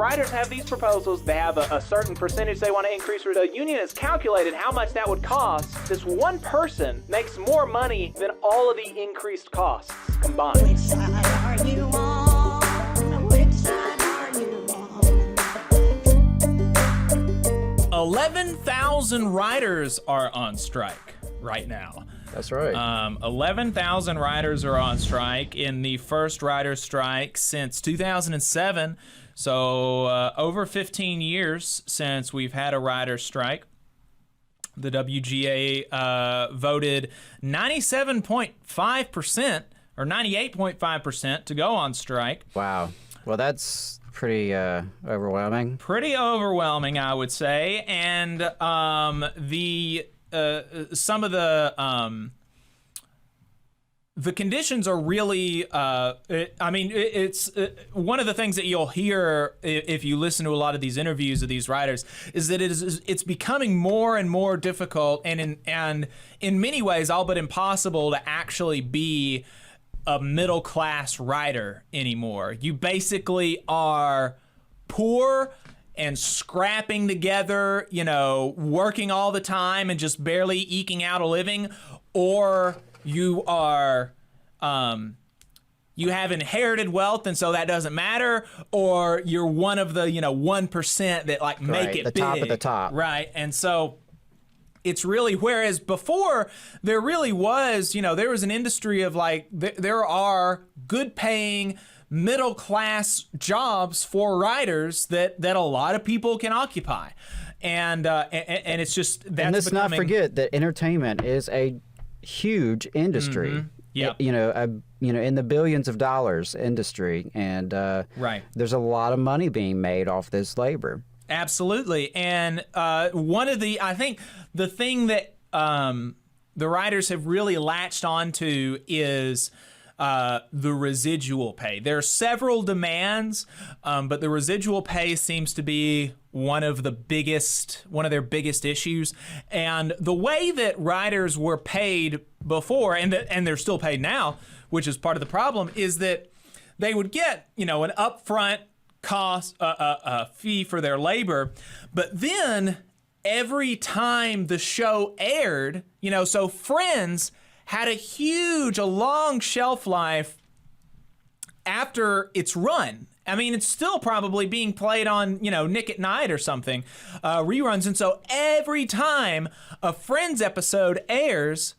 writers have these proposals. They have a certain percentage they want to increase. The union has calculated how much that would cost. This one person makes more money than all of the increased costs combined. Which side are you on? Which side are you on? 11,000 writers are on strike right now. That's right. 11,000 writers are on strike in the first writer's strike since 2007. So over 15 years since we've had a writer's strike. The WGA voted 97.5% or 98.5% to go on strike. Wow. Well, that's pretty overwhelming. Pretty overwhelming, I would say. And some of the conditions are really, it's one of the things that you'll hear if you listen to a lot of these interviews of these writers is that it's becoming more and more difficult and in many ways all but impossible to actually be a middle class writer anymore. You basically are poor and scrapping together, working all the time and just barely eking out a living, or you are, you have inherited wealth and so that doesn't matter, or you're one of the, 1% that make it the big. top of the top. Right, and so it's really, whereas before there really was, there was an industry of there are good paying middle class jobs for writers that a lot of people can occupy. And it's just, that's and let's becoming... not forget that entertainment is a huge industry. Mm-hmm. Yeah. In the billions of dollars industry, and right. There's a lot of money being made off this labor. Absolutely. And I think the thing that the writers have really latched onto is the residual pay. There are several demands, but the residual pay seems to be one of their biggest issues. And the way that writers were paid before, and they're still paid now, which is part of the problem, is that they would get, an upfront cost, a fee for their labor, but then every time the show aired, so Friends had a long shelf life after its run. I mean, it's still probably being played on, Nick at Night or something, reruns. And so every time a Friends episode airs,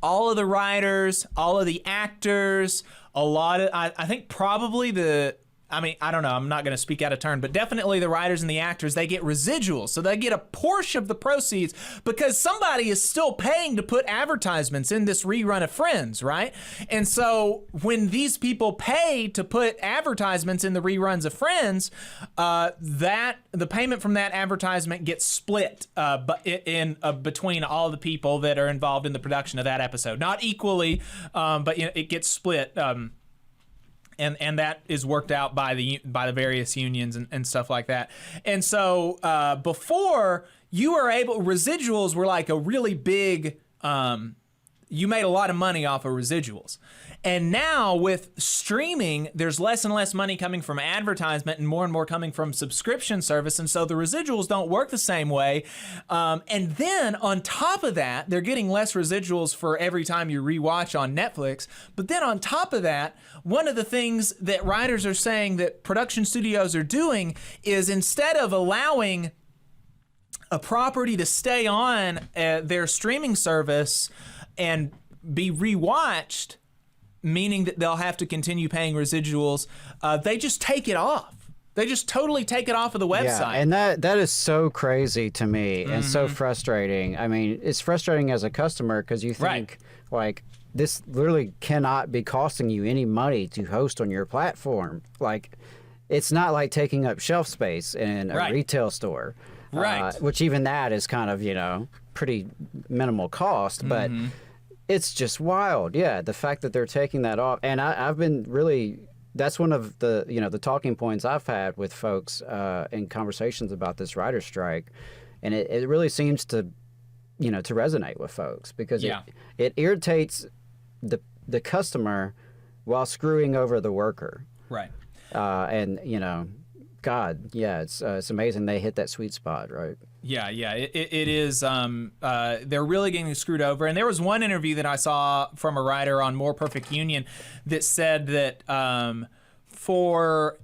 all of the writers, all of the actors, I think probably I don't know, I'm not going to speak out of turn, but definitely the writers and the actors, they get residuals. So they get a portion of the proceeds because somebody is still paying to put advertisements in this rerun of Friends, right? And so when these people pay to put advertisements in the reruns of Friends, the payment from that advertisement gets split between all the people that are involved in the production of that episode. Not equally, but it gets split. And that is worked out by the various unions and stuff like that. And so before, residuals were like a really big, you made a lot of money off of residuals. And now with streaming, there's less and less money coming from advertisement and more coming from subscription service. And so the residuals don't work the same way. And then on top of that, they're getting less residuals for every time you rewatch on Netflix. But then on top of that, one of the things that writers are saying that production studios are doing is instead of allowing a property to stay on their streaming service and be rewatched, meaning that they'll have to continue paying residuals, they just take it off. They just totally take it off of the website. Yeah, and that is so crazy to me and so frustrating. I mean, it's frustrating as a customer because you think, this literally cannot be costing you any money to host on your platform. It's not like taking up shelf space in a retail store. Right. Which even that is kind of, pretty minimal cost, but it's just wild. Yeah, the fact that they're taking that off. And I've been really, that's one of the, the talking points I've had with folks in conversations about this writer's strike. And it really seems to, to resonate with folks because it irritates the customer while screwing over the worker. Right. And, God, yeah, it's amazing they hit that sweet spot, right? Yeah, it is. They're really getting screwed over. And there was one interview that I saw from a writer on More Perfect Union that said that for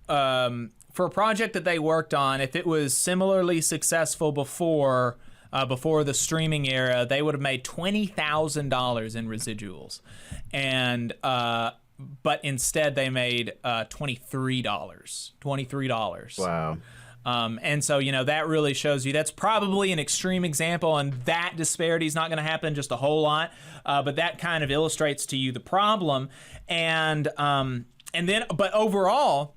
a project that they worked on, if it was similarly successful before the streaming era, they would have made $20,000 in residuals, and but instead they made $23. Wow. And so, that really shows you that's probably an extreme example, and that disparity is not going to happen just a whole lot. But that kind of illustrates to you the problem. But overall,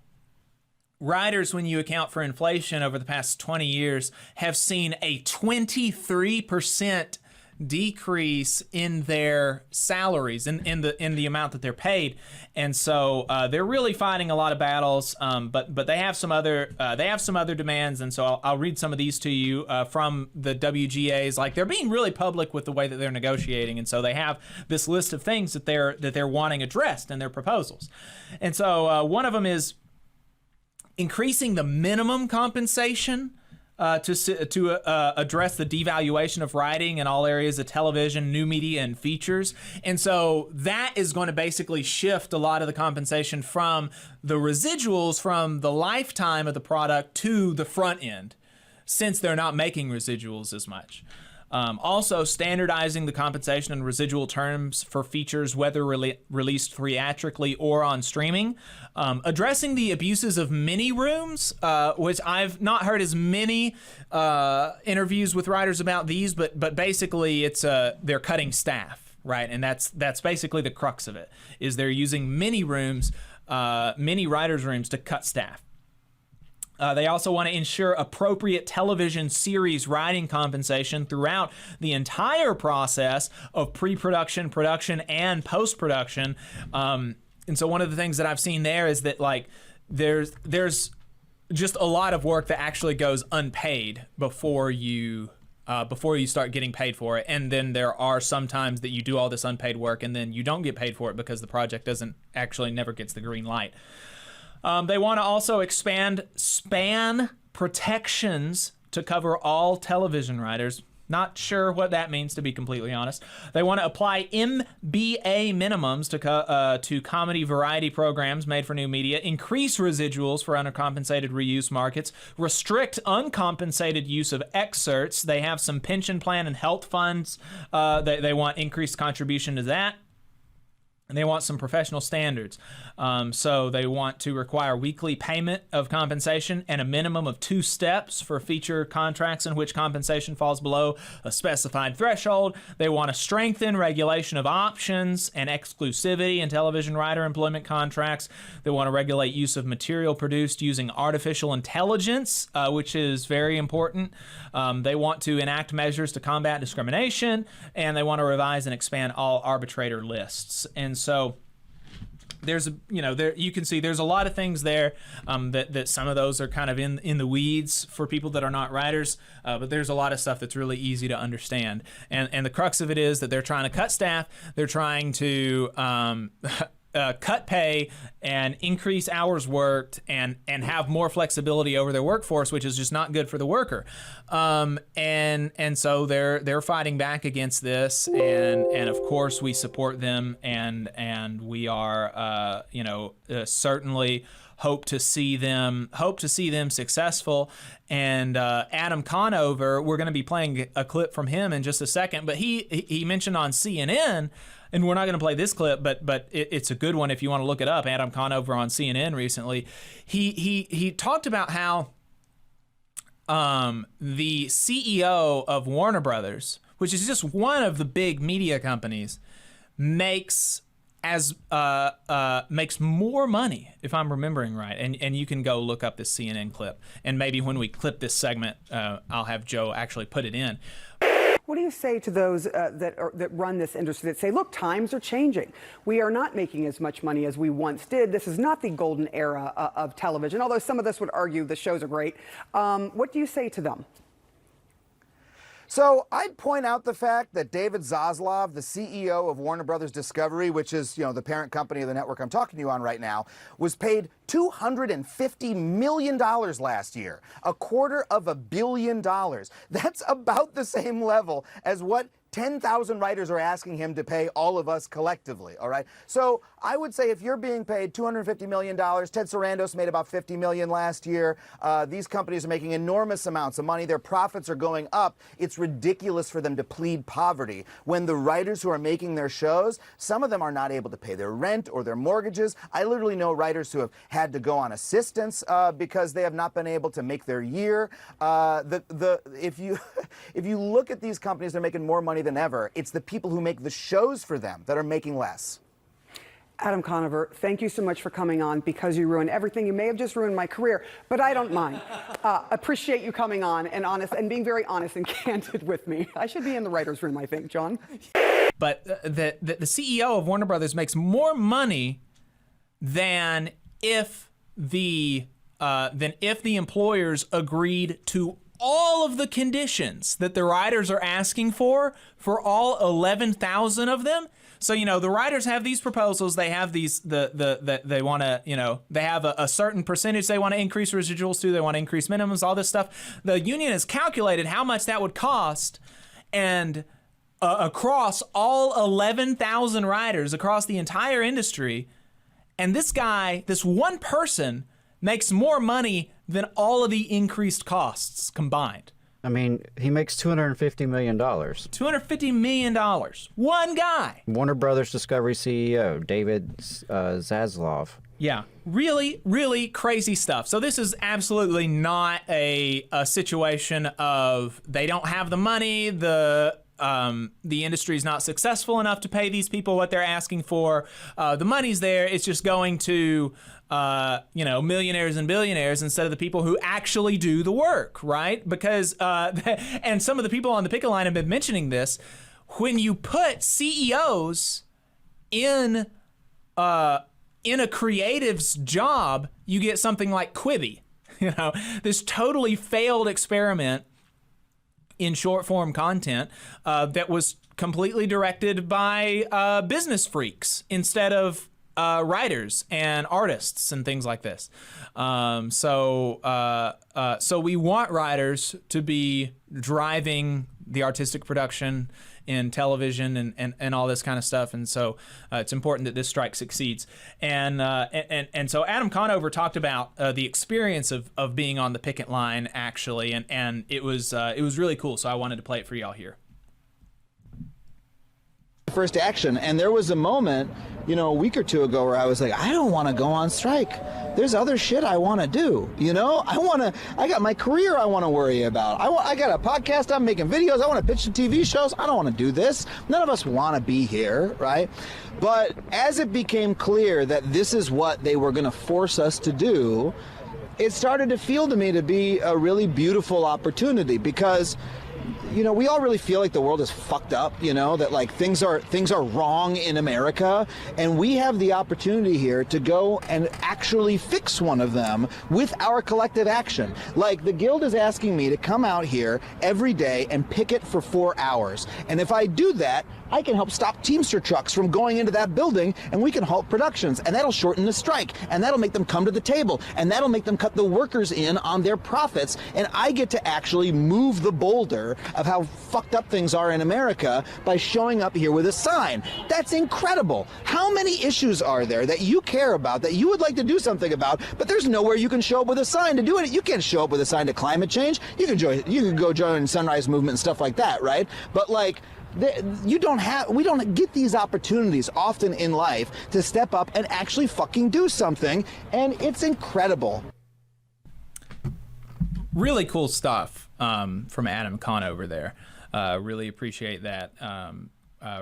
writers, when you account for inflation over the past 20 years, have seen a 23% decrease in their salaries, in the amount that they're paid, and so they're really fighting a lot of battles. But they have some other demands, and so I'll read some of these to you from the WGAs. Like, they're being really public with the way that they're negotiating, and so they have this list of things that they're wanting addressed in their proposals. And so one of them is increasing the minimum compensation to address the devaluation of writing in all areas of television, new media, and features. And so that is going to basically shift a lot of the compensation from the residuals from the lifetime of the product to the front end, since they're not making residuals as much. Also, standardizing the compensation and residual terms for features, whether released theatrically or on streaming. Addressing the abuses of mini rooms, which I've not heard as many interviews with writers about these, but basically it's they're cutting staff, right? And that's basically the crux of it, is they're using mini rooms, mini writers' rooms to cut staff. They also want to ensure appropriate television series writing compensation throughout the entire process of pre-production, production, and post-production. And so one of the things that I've seen there is that, like, there's just a lot of work that actually goes unpaid before you start getting paid for it. And then there are some times that you do all this unpaid work and then you don't get paid for it because the project never gets the green light. They want to also expand span protections to cover all television writers. Not sure what that means, to be completely honest. They want to apply MBA minimums to comedy variety programs made for new media, increase residuals for undercompensated reuse markets, restrict uncompensated use of excerpts. They have some pension plan and health funds. They want increased contribution to that. And they want some professional standards. So they want to require weekly payment of compensation and a minimum of 2 steps for feature contracts in which compensation falls below a specified threshold. They want to strengthen regulation of options and exclusivity in television writer employment contracts. They want to regulate use of material produced using artificial intelligence, which is very important. They want to enact measures to combat discrimination, and they want to revise and expand all arbitrator lists. And so there's you can see there's a lot of things there that some of those are kind of in the weeds for people that are not writers, but there's a lot of stuff that's really easy to understand. And the crux of it is that they're trying to cut staff, they're trying to cut pay and increase hours worked and have more flexibility over their workforce, which is just not good for the worker. And so they're fighting back against this, and of course we support them, and we are certainly hope to see them successful. And Adam Conover, we're going to be playing a clip from him in just a second, but he mentioned on CNN, and we're not going to play this clip, but it's a good one if you want to look it up. Adam Conover on CNN recently, he talked about how the CEO of Warner Brothers, which is just one of the big media companies, makes more money, if I'm remembering right. And you can go look up this CNN clip, and maybe when we clip this segment, I'll have Joe actually put it in. What do you say to those that run this industry that say, look, times are changing. We are not making as much money as we once did. This is not the golden era of television, although some of us would argue the shows are great. What do you say to them? So I'd point out the fact that David Zaslav, the CEO of Warner Brothers Discovery, which is, the parent company of the network I'm talking to you on right now, was paid $250 million last year, $250 million. That's about the same level as what 10,000 writers are asking him to pay all of us collectively, all right? So I would say if you're being paid $250 million, Ted Sarandos made about $50 million last year. These companies are making enormous amounts of money. Their profits are going up. It's ridiculous for them to plead poverty when the writers who are making their shows, some of them are not able to pay their rent or their mortgages. I literally know writers who have had to go on assistance because they have not been able to make their year. If you look at these companies, they're making more money than ever. It's the people who make the shows for them that are making less. Adam Conover, thank you so much for coming on. Because you ruined everything. You may have just ruined my career, but I don't mind. Appreciate you coming on and being very honest and candid with me. I should be in the writer's room, I think, John. But the CEO of Warner Brothers makes more money than if the employers agreed to all of the conditions that the writers are asking for all 11,000 of them. So, the writers have these proposals. They have these, they want to, they have a certain percentage they want to increase residuals to. They want to increase minimums, all this stuff. The union has calculated how much that would cost, and across all 11,000 writers across the entire industry. And this one person makes more money than all of the increased costs combined. I mean, he makes $250 million. $250 million. One guy. Warner Brothers Discovery CEO, David Zaslav. Yeah, really, really crazy stuff. So this is absolutely not a situation of they don't have the money, the industry is not successful enough to pay these people what they're asking for. The money's there. It's just going to millionaires and billionaires instead of the people who actually do the work, right? Because and some of the people on the picket line have been mentioning this. When you put CEOs in a creative's job, you get something like Quibi. This totally failed experiment in short form content that was completely directed by business freaks instead of writers and artists and things like this. So we want writers to be driving the artistic production in television and all this kind of stuff. And so it's important that this strike succeeds. And so Adam Conover talked about the experience of being on the picket line, actually, and it was really cool. So I wanted to play it for y'all here. First action, and there was a moment, a week or two ago where I was like, I don't want to go on strike. There's other shit I want to do. I got my career I want to worry about. I got a podcast, I'm making videos, I want to pitch to TV shows. I don't want to do this. None of us want to be here, right? But as it became clear that this is what they were going to force us to do, it started to feel to me to be a really beautiful opportunity, because we all really feel like the world is fucked up, that like things are wrong in America, and we have the opportunity here to go and actually fix one of them with our collective action. Like, the Guild is asking me to come out here every day and picket for 4 hours. And if I do that, I can help stop Teamster trucks from going into that building, and we can halt productions, and that'll shorten the strike, and that'll make them come to the table, and that'll make them cut the workers in on their profits, and I get to actually move the boulder of how fucked up things are in America by showing up here with a sign. That's incredible. How many issues are there that you care about, that you would like to do something about, but there's nowhere you can show up with a sign to do it? You can't show up with a sign to climate change. You can go join Sunrise Movement and stuff like that, right? But like, we don't get these opportunities often in life to step up and actually fucking do something, and it's incredible. Really cool stuff from Adam Conover there. Really appreciate that.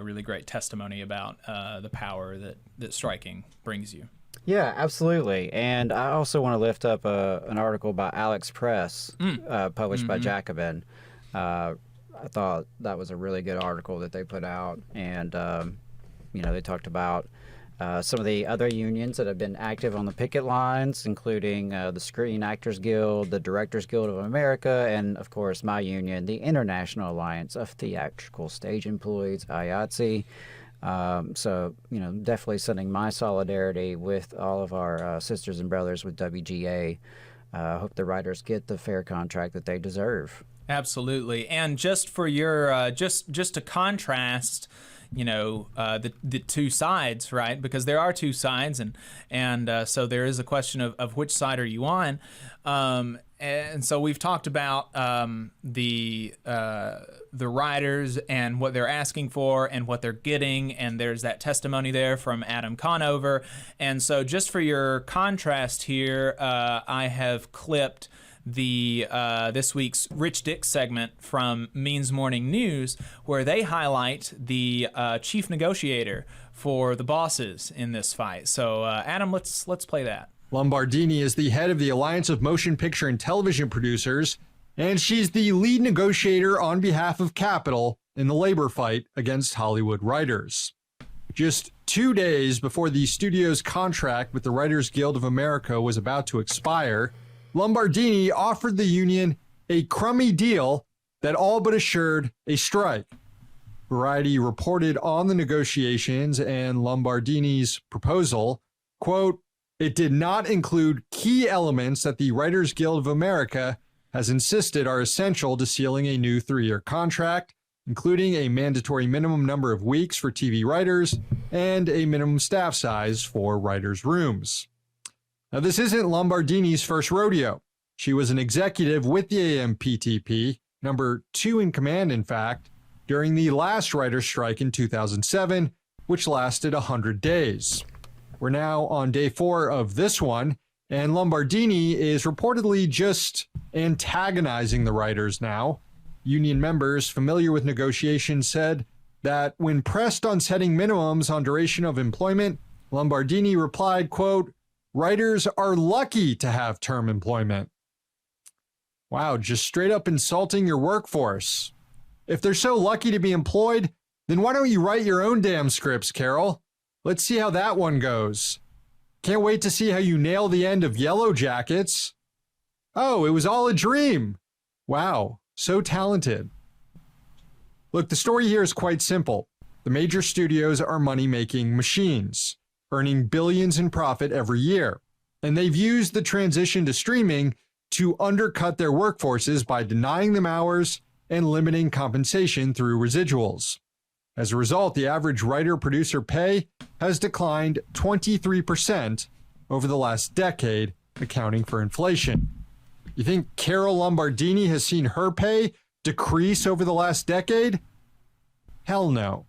Really great testimony about the power that striking brings you. Yeah, absolutely. And I also want to lift up an article by Alex Press, published by Jacobin. I thought that was a really good article that they put out, and they talked about Some of the other unions that have been active on the picket lines, including the Screen Actors Guild, the Directors Guild of America, and, of course, my union, the International Alliance of Theatrical Stage Employees, IATSE. So, definitely sending my solidarity with all of our sisters and brothers with WGA. Hope the writers get the fair contract that they deserve. Absolutely. And just for your, just to contrast, the two sides, right? Because there are two sides, and so there is a question of which side are you on. And so we've talked about the writers and what they're asking for and what they're getting, and there's that testimony there from Adam Conover. And so just for your contrast here, I have clipped the this week's Rich Dick segment from Means Morning News, where they highlight the chief negotiator for the bosses in this fight. So Adam, let's play that. Lombardini is the head of the Alliance of Motion Picture and Television Producers, and she's the lead negotiator on behalf of Capitol in the labor fight against Hollywood writers. Just 2 days before the studio's contract with the Writers Guild of America was about to expire, Lombardini offered the union a crummy deal that all but assured a strike. Variety reported on the negotiations and Lombardini's proposal, quote, "It did not include key elements that the Writers Guild of America has insisted are essential to sealing a new 3-year contract, including a mandatory minimum number of weeks for TV writers and a minimum staff size for writers' rooms." Now, this isn't Lombardini's first rodeo. She was an executive with the AMPTP, number 2 in command, in fact, during the last writer's strike in 2007, which lasted 100 days. We're now on day 4 of this one, and Lombardini is reportedly just antagonizing the writers now. Union members familiar with negotiations said that when pressed on setting minimums on duration of employment, Lombardini replied, quote, "Writers are lucky to have term employment." Wow, just straight up insulting your workforce. If they're so lucky to be employed, then why don't you write your own damn scripts, Carol? Let's see how that one goes. Can't wait to see how you nail the end of Yellow Jackets. Oh, it was all a dream. Wow, so talented. Look, the story here is quite simple. The major studios are money-making machines, earning billions in profit every year. And they've used the transition to streaming to undercut their workforces by denying them hours and limiting compensation through residuals. As a result, the average writer-producer pay has declined 23% over the last decade, accounting for inflation. You think Carol Lombardini has seen her pay decrease over the last decade? Hell no.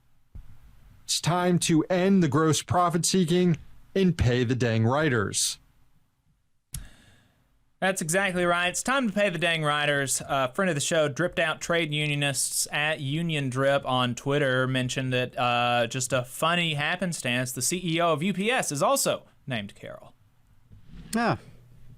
It's time to end the gross profit seeking and pay the dang writers. That's exactly right. It's time to pay the dang writers. Friend of the show, Dripped Out Trade Unionists at Union Drip on Twitter mentioned that just a funny happenstance, the CEO of UPS is also named Carol. Yeah.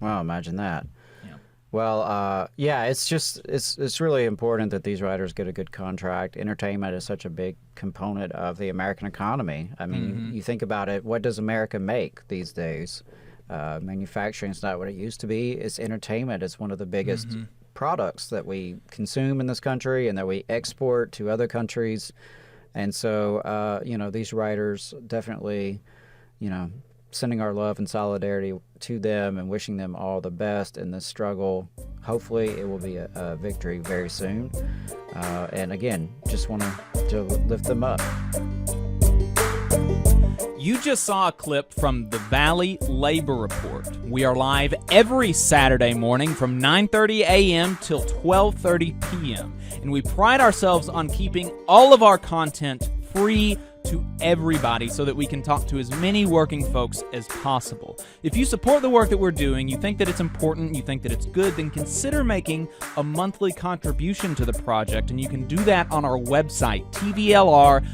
Well, imagine that. Yeah. Well, yeah, it's really important that these writers get a good contract. Entertainment is such a big component of the American economy. I mean, you think about it, what does America make these days? Manufacturing is not what it used to be. It's entertainment. It's one of the biggest products that we consume in this country and that we export to other countries. And so, these writers definitely, sending our love and solidarity to them and wishing them all the best in this struggle. Hopefully it will be a victory very soon. And again, just want to lift them up. You just saw a clip from the Valley Labor Report. We are live every Saturday morning from 9:30 a.m. till 12:30 p.m. And we pride ourselves on keeping all of our content free to everybody so that we can talk to as many working folks as possible. If you support the work that we're doing, you think that it's important, you think that it's good, then consider making a monthly contribution to the project. And you can do that on our website, tvlr.fm.